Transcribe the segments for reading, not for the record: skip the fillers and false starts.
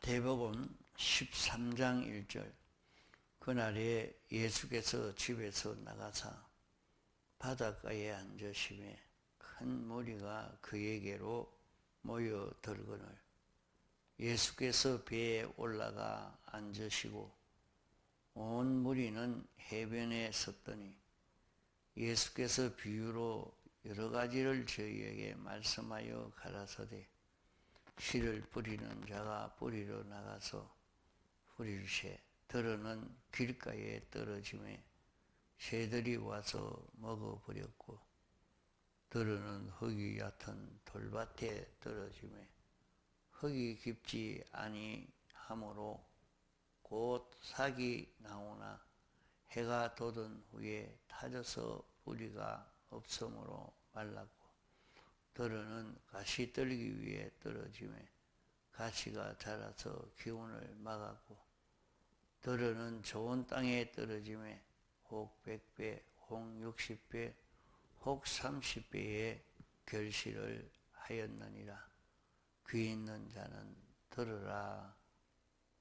마태복음 13장 1절. 그날에 예수께서 집에서 나가사 바닷가에 앉으시매 큰 무리가 그에게로 모여들거늘 예수께서 배에 올라가 앉으시고 온 무리는 해변에 섰더니 예수께서 비유로 여러 가지를 저희에게 말씀하여 가라사대 씨를 뿌리는 자가 뿌리러 나가서 뿌리를 새 들어는 길가에 떨어지매 새들이 와서 먹어버렸고 들어는 흙이 얕은 돌밭에 떨어지매 흙이 깊지 아니하므로 곧 싹이 나오나 해가 돋은 후에 타져서 뿌리가 없으므로 말랐고 들어는 가시 떨기 위해 떨어지매 가시가 자라서 기운을 막았고 들어는 좋은 땅에 떨어지매 혹 100배, 혹 60배, 혹 30배의 결실을 하였느니라. 귀 있는 자는 들으라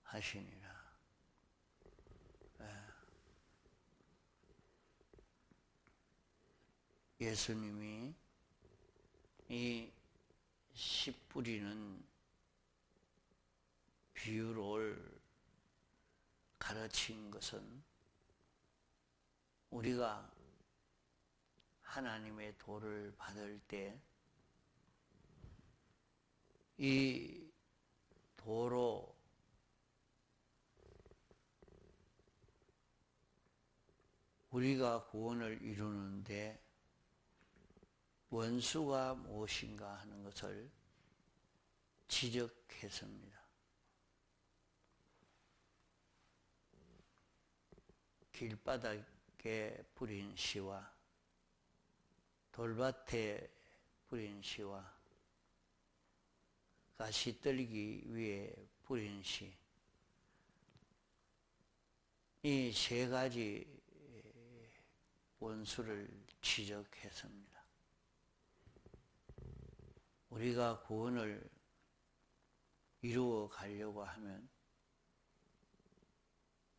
하시니라. 예수님이 이 씨 뿌리는 비유를 가르친 것은 우리가 하나님의 도를 받을 때 이 도로 우리가 구원을 이루는데 원수가 무엇인가 하는 것을 지적했습니다. 길바닥에 뿌린 씨와 돌밭에 뿌린 씨와 가시 떨기 위해 뿌린 씨, 이 세 가지 원수를 지적했습니다. 우리가 구원을 이루어 가려고 하면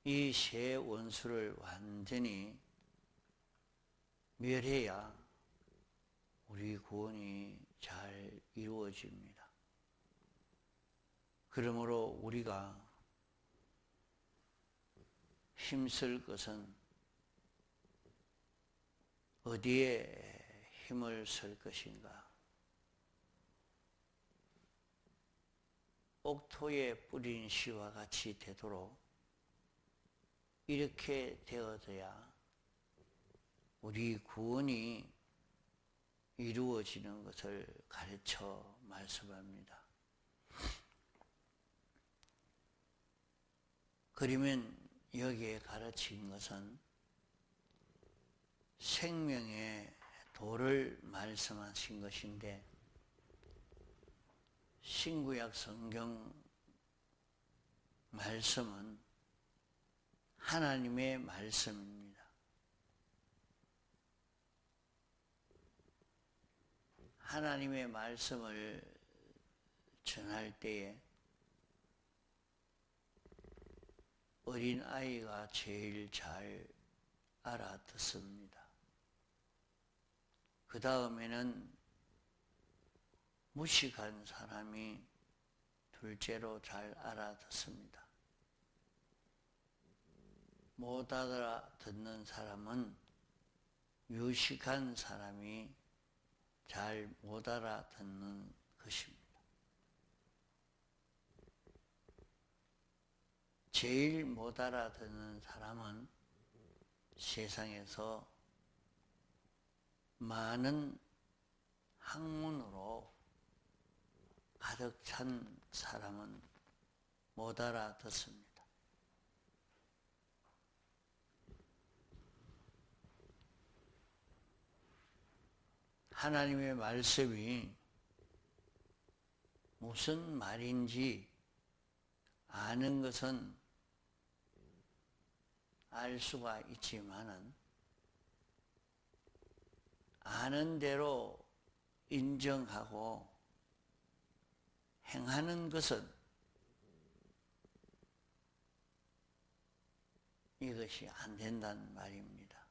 이 세 원수를 완전히 멸해야 우리 구원이 잘 이루어집니다. 그러므로 우리가 힘쓸 것은 어디에 힘을 쓸 것인가? 옥토에 뿌린 씨와 같이 되도록 이렇게 되어져야 우리 구원이 이루어지는 것을 가르쳐 말씀합니다. 그러면 여기에 가르친 것은 생명의 도를 말씀하신 것인데 신구약 성경 말씀은 하나님의 말씀입니다. 하나님의 말씀을 전할 때에 어린아이가 제일 잘 알아듣습니다. 그 다음에는 무식한 사람이 둘째로 잘 알아듣습니다. 못 알아듣는 사람은 유식한 사람이 잘 못 알아듣는 것입니다. 제일 못 알아듣는 사람은 세상에서 많은 학문으로 가득 찬 사람은 못 알아듣습니다. 하나님의 말씀이 무슨 말인지 아는 것은 알 수가 있지만은 아는 대로 인정하고 행하는 것은 이것이 안 된다는 말입니다.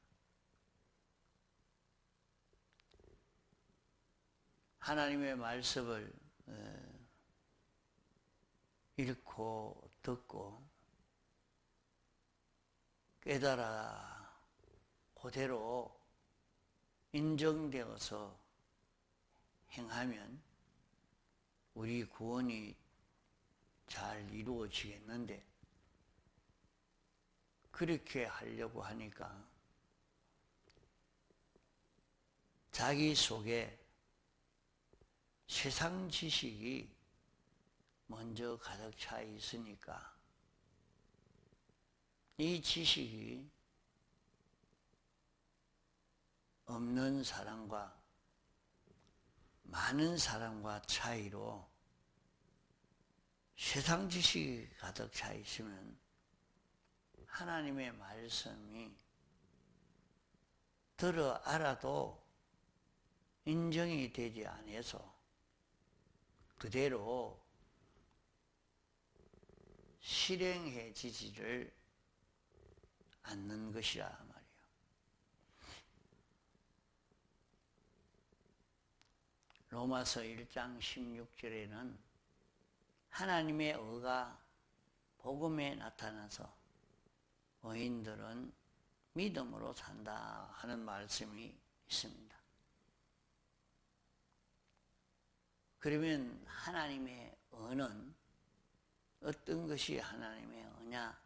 하나님의 말씀을 읽고 듣고 깨달아 그대로 인정되어서 행하면 우리 구원이 잘 이루어지겠는데, 그렇게 하려고 하니까 자기 속에 세상 지식이 먼저 가득 차 있으니까 이 지식이 없는 사람과 많은 사람과 차이로, 세상 지식이 가득 차 있으면 하나님의 말씀이 들어 알아도 인정이 되지 않아서 그대로 실행해지지를 않는 것이라 말이에요. 로마서 1장 16절에는 하나님의 의가 복음에 나타나서 의인들은 믿음으로 산다 하는 말씀이 있습니다. 그러면 하나님의 의는 어떤 것이 하나님의 의냐?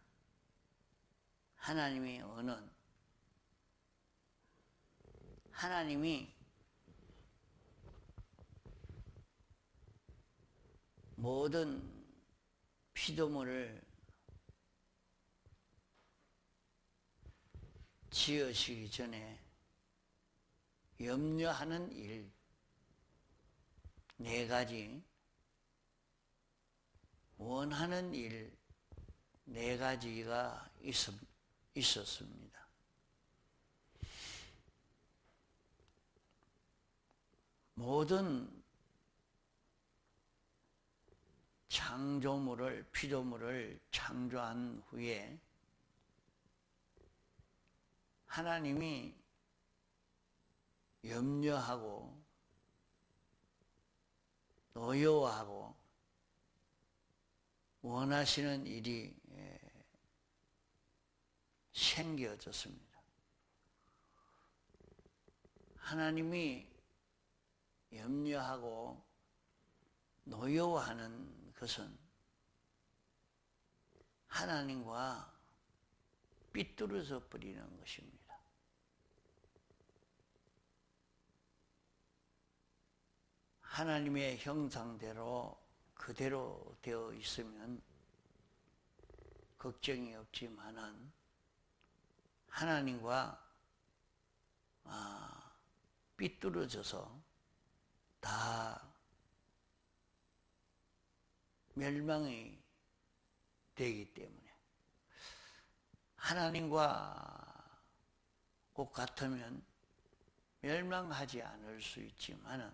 하나님의 의는 하나님이 모든 피조물을 지으시기 전에 염려하는 일 4가지, 원하는 일 4가지가 있었습니다. 모든 창조물을, 피조물을 창조한 후에 하나님이 염려하고 노여워하고 원하시는 일이 생겨졌습니다. 하나님이 염려하고 노여워하는 것은 하나님과 삐뚤어져 버리는 것입니다. 하나님의 형상대로 그대로 되어 있으면 걱정이 없지만은 하나님과 삐뚤어져서 다 멸망이 되기 때문에, 하나님과 꼭 같으면 멸망하지 않을 수 있지만은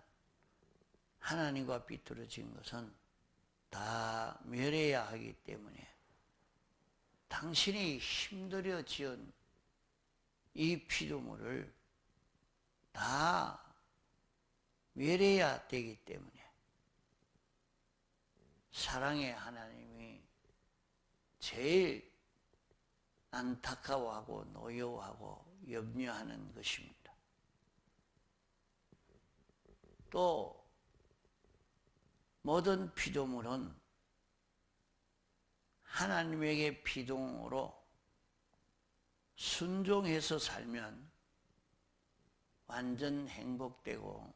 하나님과 삐뚤어진 것은 다 멸해야 하기 때문에 당신이 힘들여 지은 이 피조물을 다 멸해야 되기 때문에 사랑의 하나님이 제일 안타까워하고 노여워하고 염려하는 것입니다. 또 모든 피조물은 하나님에게 피동으로 순종해서 살면 완전 행복되고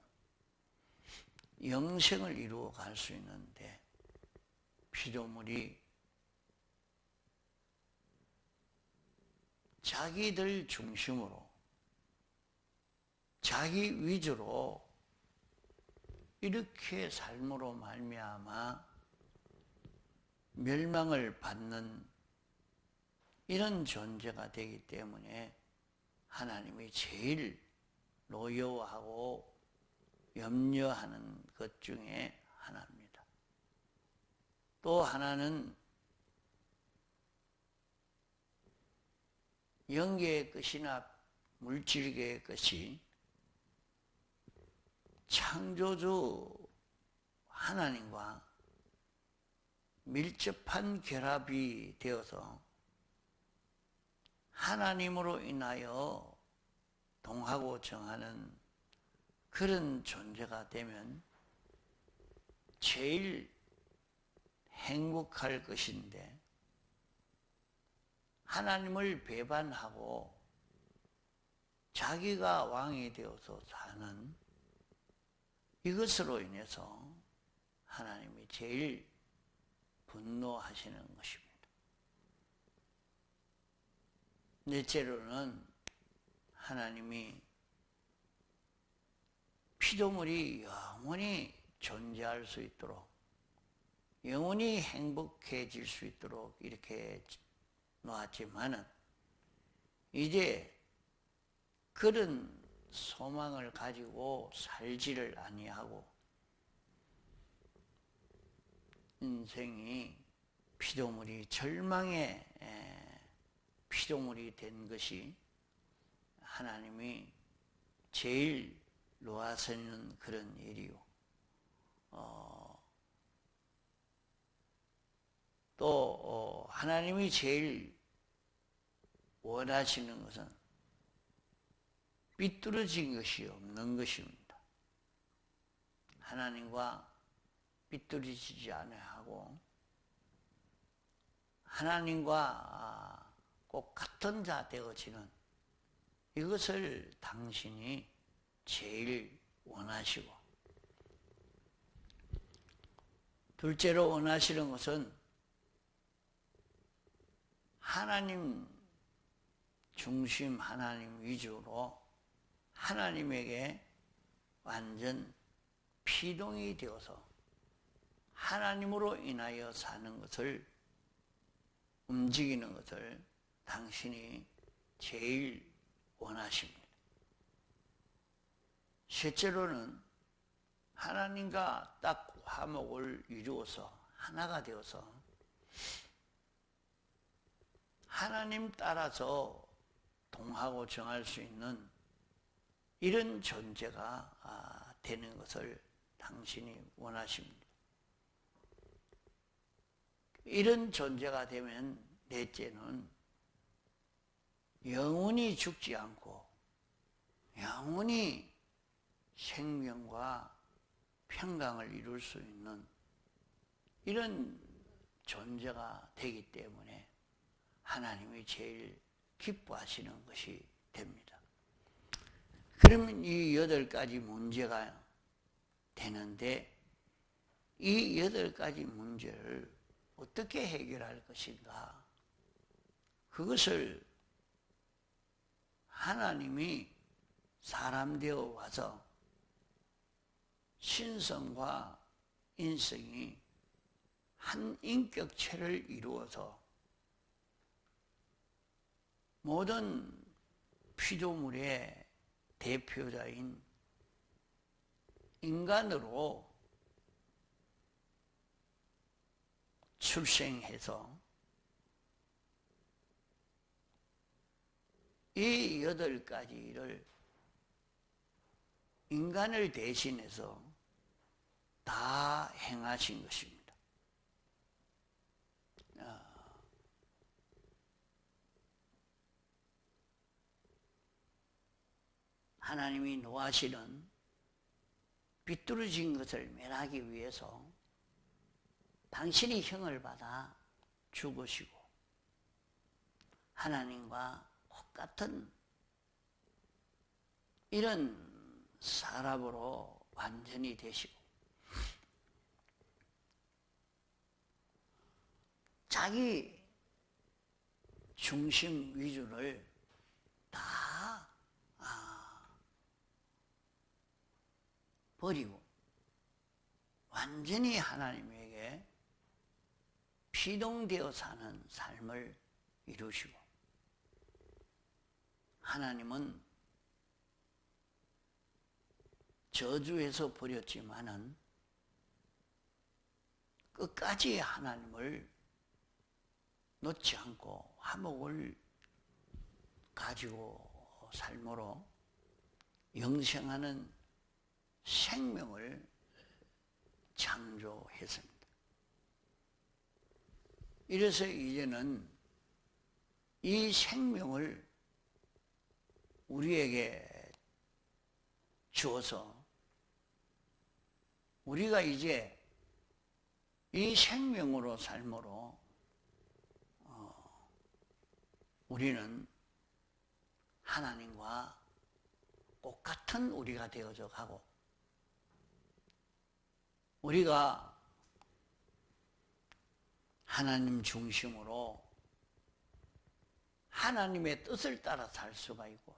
영생을 이루어 갈 수 있는데, 피조물이 자기들 중심으로 자기 위주로 이렇게 삶으로 말미암아 멸망을 받는 이런 존재가 되기 때문에 하나님이 제일 노여워하고 염려하는 것 중에 하나입니다. 또 하나는 영계의 것이나 물질계의 것이 창조주 하나님과 밀접한 결합이 되어서 하나님으로 인하여 동하고 정하는 그런 존재가 되면 제일 행복할 것인데, 하나님을 배반하고 자기가 왕이 되어서 사는 이것으로 인해서 하나님이 제일 분노하시는 것입니다. 넷째로는 하나님이 피조물이 영원히 존재할 수 있도록, 영원히 행복해질 수 있도록 이렇게 놓았지만은 이제 그런 소망을 가지고 살지를 아니하고 인생이 피조물이 절망의 피조물이 된 것이 하나님이 제일 놓아서는 그런 일이요. 또 하나님이 제일 원하시는 것은 삐뚤어진 것이 없는 것입니다. 하나님과 삐뚤어지지 않아야 하고 하나님과 꼭 같은 자 되어지는 이것을 당신이 제일 원하시고, 둘째로 원하시는 것은 하나님 중심, 하나님 위주로 하나님에게 완전 피동이 되어서 하나님으로 인하여 사는 것을, 움직이는 것을 당신이 제일 원하십니다. 셋째로는 하나님과 딱 화목을 이루어서 하나가 되어서 하나님 따라서 동하고 정할 수 있는 이런 존재가 되는 것을 당신이 원하십니다. 이런 존재가 되면 넷째는 영원히 죽지 않고 영원히 생명과 평강을 이룰 수 있는 이런 존재가 되기 때문에 하나님이 제일 기뻐하시는 것이 됩니다. 그러면 이 8가지 문제가 되는데, 이 8가지 문제를 어떻게 해결할 것인가? 그것을 하나님이 사람 되어 와서 신성과 인성이 한 인격체를 이루어서 모든 피조물의 대표자인 인간으로 출생해서 이 8가지를 인간을 대신해서 다 행하신 것입니다. 하나님이 노하시는 비뚤어진 것을 면하기 위해서 당신이 형을 받아 죽으시고 하나님과 똑같은 이런 사람으로 완전히 되시고 자기 중심 위주를 다 버리고 완전히 하나님에게 피동되어 사는 삶을 이루시고, 하나님은 저주해서 버렸지만은 끝까지 하나님을 놓지 않고 화목을 가지고 삶으로 영생하는 생명을 창조했습니다. 이래서 이제는 이 생명을 우리에게 주어서 우리가 이제 이 생명으로 삶으로 우리는 하나님과 똑같은 우리가 되어져 가고 우리가 하나님 중심으로 하나님의 뜻을 따라 살 수가 있고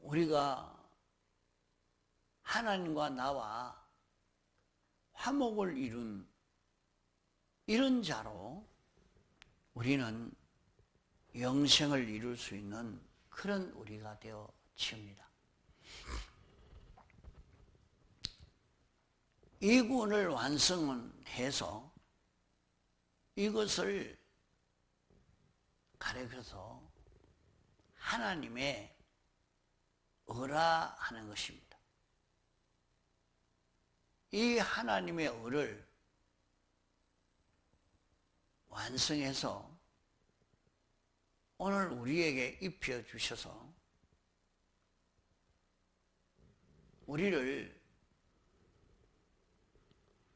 우리가 하나님과 나와 화목을 이룬 이런 자로 우리는 영생을 이룰 수 있는 그런 우리가 되어집니다. 이 구원을 완성해서 이것을 가리켜서 하나님의 의라 하는 것입니다. 이 하나님의 의를 완성해서 오늘 우리에게 입혀 주셔서 우리를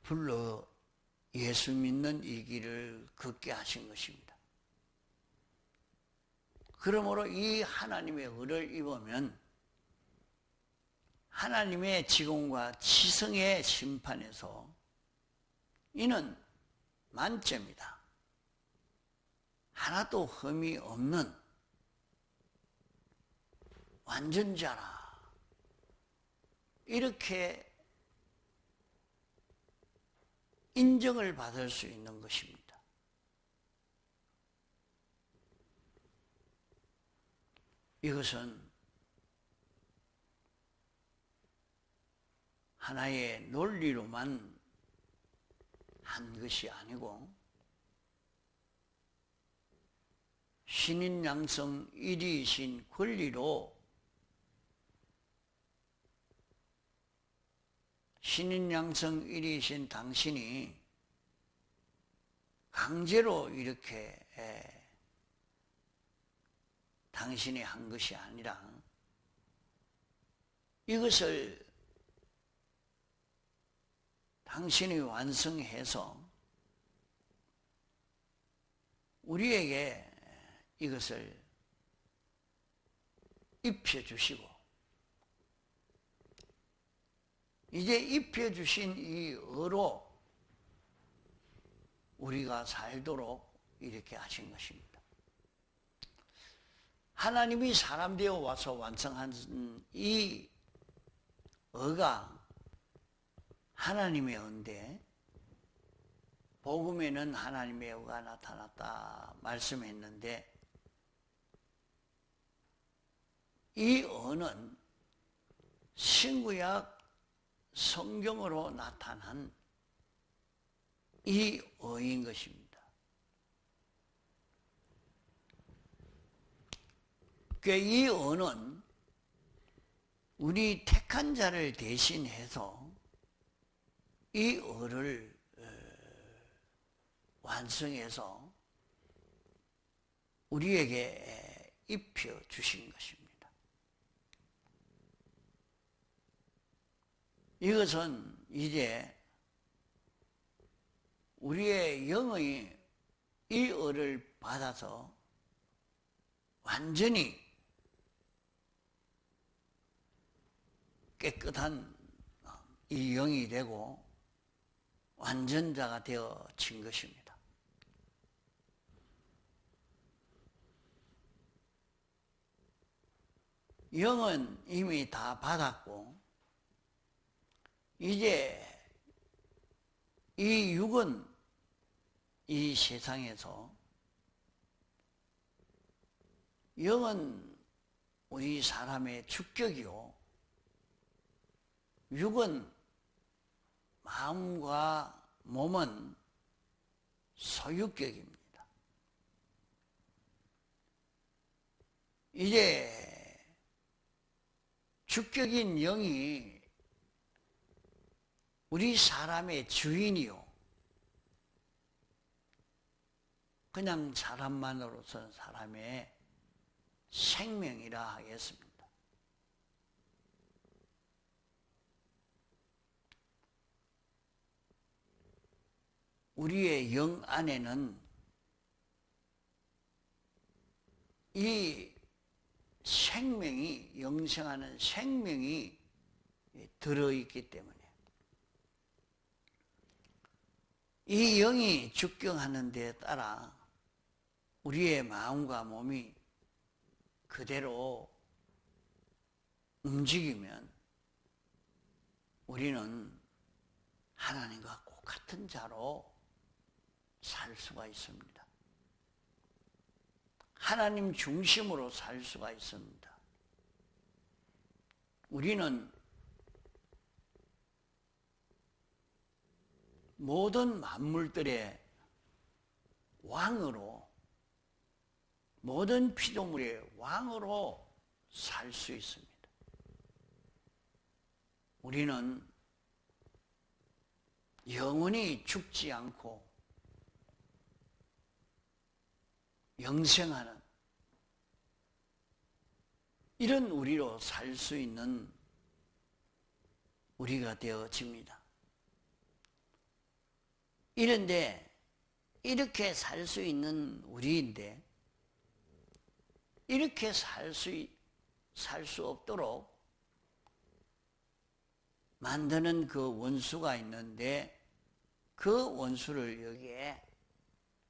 불러 예수 믿는 이 길을 걷게 하신 것입니다. 그러므로 이 하나님의 의를 입으면 하나님의 지공과 지성의 심판에서 이는 만점이다. 하나도 흠이 없는 완전자라. 이렇게 인정을 받을 수 있는 것입니다. 이것은 하나의 논리로만 한 것이 아니고 신인 양성 일이신 권리로 신인 양성 일이신 당신이 강제로 이렇게 당신이 한 것이 아니라 이것을 당신이 완성해서 우리에게 이것을 입혀주시고 이제 입혀주신 이 의로 우리가 살도록 이렇게 하신 것입니다. 하나님이 사람 되어 와서 완성한 이 의가 하나님의 의인데 복음에는 하나님의 의가 나타났다 말씀했는데 이 의는 신구약 성경으로 나타난 이 의인 것입니다. 이 의는 우리 택한 자를 대신해서 이 의를 완성해서 우리에게 입혀 주신 것입니다. 이것은 이제 우리의 영의 이 의를 받아서 완전히 깨끗한 이 영이 되고 완전자가 되어진 것입니다. 영은 이미 다 받았고 이제 이 육은 이 세상에서 영은 우리 사람의 주격이요 육은 마음과 몸은 소유격입니다. 이제 주격인 영이 우리 사람의 주인이요, 그냥 사람만으로서는 사람의 생명이라 하겠습니다. 우리의 영 안에는 이 생명이, 영생하는 생명이 들어있기 때문에 이 영이 주격하는 데에 따라 우리의 마음과 몸이 그대로 움직이면 우리는 하나님과 똑같은 자로 살 수가 있습니다. 하나님 중심으로 살 수가 있습니다. 우리는 모든 만물들의 왕으로, 모든 피조물의 왕으로 살 수 있습니다. 우리는 영원히 죽지 않고 영생하는 이런 우리로 살 수 있는 우리가 되어집니다. 이런데 이렇게 살 수 있는 우리인데 이렇게 살 수 없도록 만드는 그 원수가 있는데 그 원수를 여기에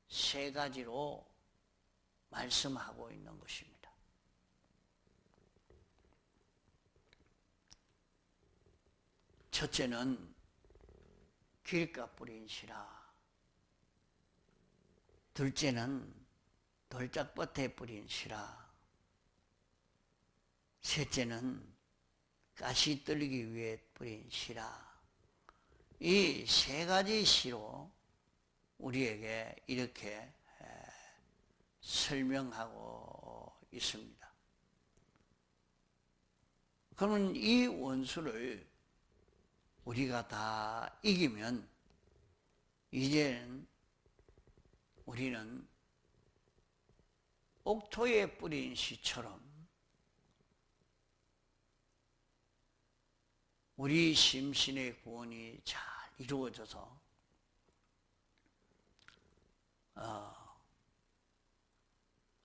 세 가지로 말씀하고 있는 것입니다. 첫째는 길가 뿌린 시라, 둘째는 돌짝밭에 뿌린 시라, 셋째는 가시 떨기 위해 뿌린 시라. 이 세 가지 시로 우리에게 이렇게 설명하고 있습니다. 그러면 이 원수를 우리가 다 이기면 이제는 우리는 옥토에 뿌린 시처럼 우리 심신의 구원이 잘 이루어져서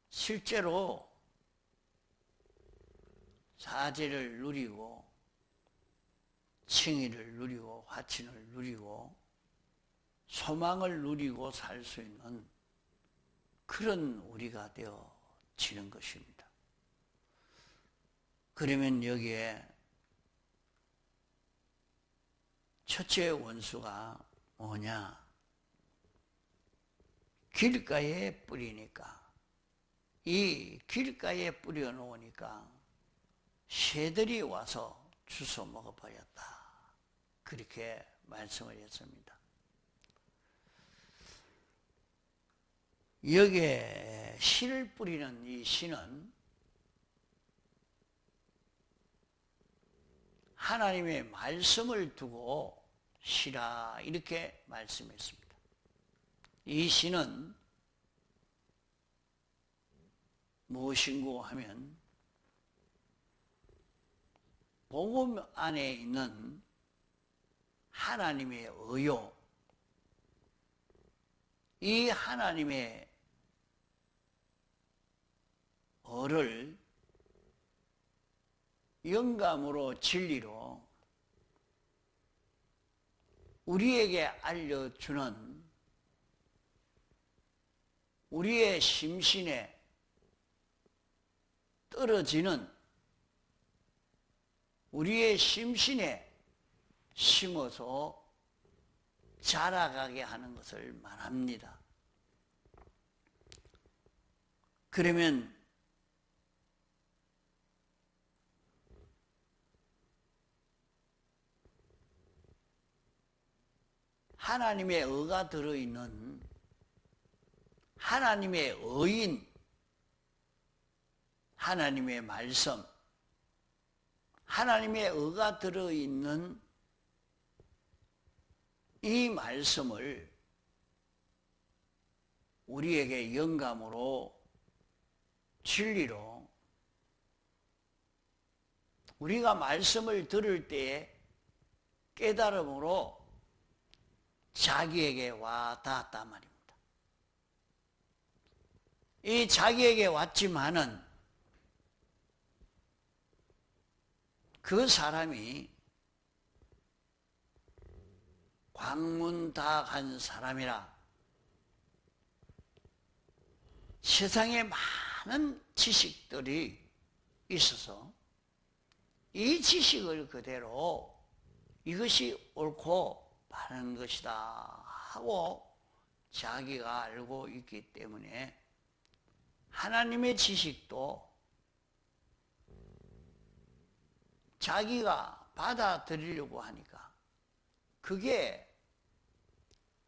실제로 사제를 누리고 칭의를 누리고 화친을 누리고 소망을 누리고 살 수 있는 그런 우리가 되어지는 것입니다. 그러면 여기에 첫째 원수가 뭐냐? 길가에 뿌리니까, 이 길가에 뿌려놓으니까 새들이 와서 주워 먹어버렸다. 그렇게 말씀을 했습니다. 여기에 씨를 뿌리는 이 씨는 하나님의 말씀을 두고 씨라 이렇게 말씀했습니다. 이 씨는 무엇인고 하면 복음 안에 있는 하나님의 의요, 이 하나님의 어를 영감으로 진리로 우리에게 알려주는 우리의 심신에 떨어지는 우리의 심신에 심어서 자라가게 하는 것을 말합니다. 그러면 하나님의 의가 들어있는 하나님의 의인, 하나님의 말씀, 하나님의 의가 들어있는 이 말씀을 우리에게 영감으로, 진리로, 우리가 말씀을 들을 때에 깨달음으로 자기에게 와 닿았단 말입니다. 이 자기에게 왔지만은 그 사람이 광문다간 사람이라 세상에 많은 지식들이 있어서 이 지식을 그대로 이것이 옳고 바른 것이다 하고 자기가 알고 있기 때문에 하나님의 지식도 자기가 받아들이려고 하니까 그게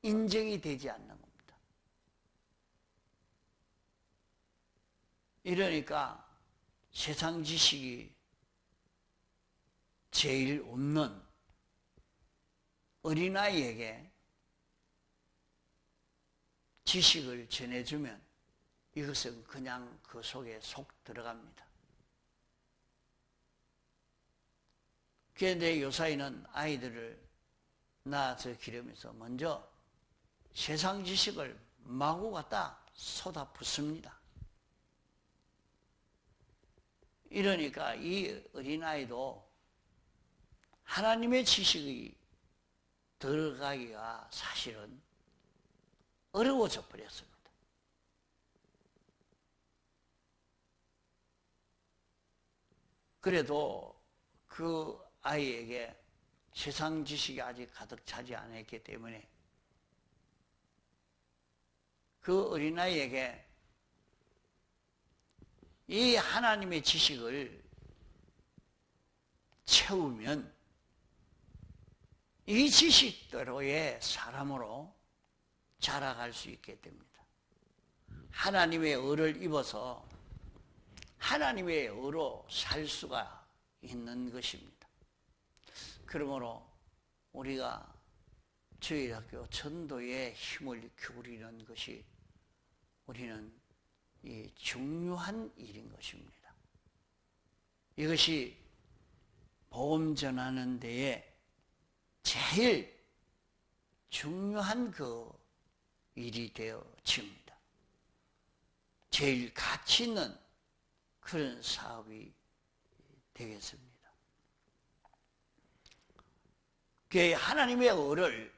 인정이 되지 않는 겁니다. 이러니까 세상 지식이 제일 없는 어린아이에게 지식을 전해주면 이것은 그냥 그 속에 속 들어갑니다. 그런데 요사이는 아이들을 낳아서 기르면서 먼저 세상 지식을 마구 갖다 쏟아붓습니다. 이러니까 이 어린아이도 하나님의 지식이 들어가기가 사실은 어려워져 버렸습니다. 그래도 그 아이에게 세상 지식이 아직 가득 차지 않았기 때문에 그 어린아이에게 이 하나님의 지식을 채우면 이 지식대로의 사람으로 자라갈 수 있게 됩니다. 하나님의 의를 입어서 하나님의 의로 살 수가 있는 것입니다. 그러므로 우리가 주일학교 전도에 힘을 기울이는 것이 우리는 이 중요한 일인 것입니다. 이것이 복음 전하는 데에 제일 중요한 그 일이 되어집니다. 제일 가치 있는 그런 사업이 되겠습니다. 그 하나님의 의를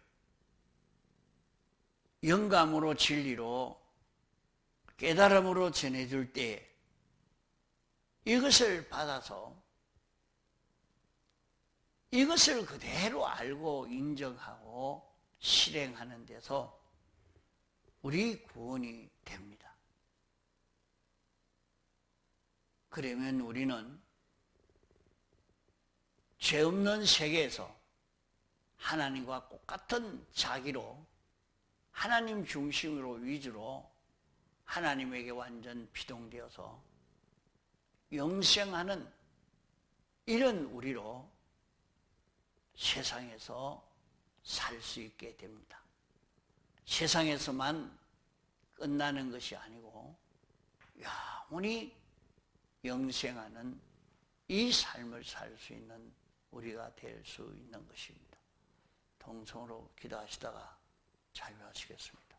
영감으로 진리로 깨달음으로 전해줄 때 이것을 받아서 이것을 그대로 알고 인정하고 실행하는 데서 우리 구원이 됩니다. 그러면 우리는 죄 없는 세계에서 하나님과 똑같은 자기로 하나님 중심으로 위주로 하나님에게 완전 피동되어서 영생하는 이런 우리로 세상에서 살 수 있게 됩니다. 세상에서만 끝나는 것이 아니고 영원히 영생하는 이 삶을 살 수 있는 우리가 될 수 있는 것입니다. 동성으로 기도하시다가 자유하시겠습니다.